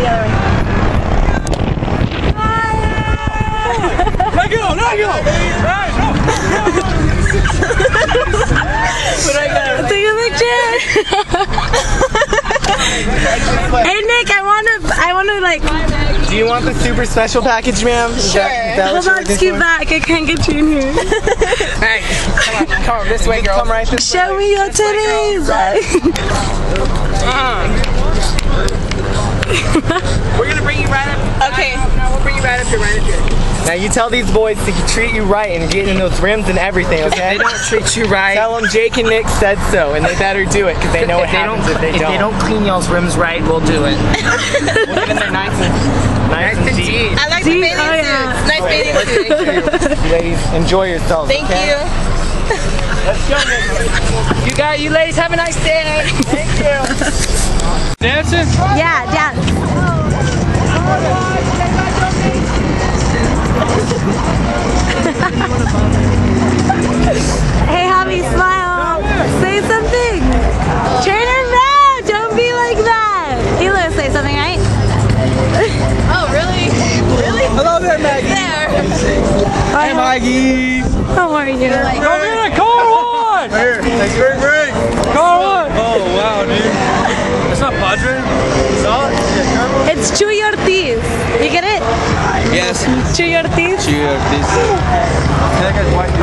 the other way. Take a picture. Hey Nick, I wanna like. Do you want the super special package, ma'am? Sure. Hold on, scoot back. I can't get you in here. Hey, come on this way, girl. Come right this way. Show me your titties. We're gonna bring you right up. Okay. No, we'll bring you right up here, Now you tell these boys to treat you right and get in those rims and everything, okay? If they don't treat you right. Tell them Jake and Nick said so, and they better do it because they know what happens if they don't. If they don't clean y'all's rims right, we'll do it. We'll get in there nice and deep. I like the bathing suits. Nice bathing suits. Ladies, enjoy yourselves. Thank you. Let's go, Nick. You ladies have a nice day. Thank you. Dancing? Yeah, dance. Hey, Javi, smile. Say something. Turn around. Don't be like that. Hilo, say something, right? Oh, really? Really? Hello there, Maggie. There. Hey, Maggie. How are you? Come here, car one. Here, take your break. Car one. Oh, wow, dude. It's not Padre. It's Chuy Ortiz. You get it? Yes. Chuy Ortiz. Cheers. That guy's white.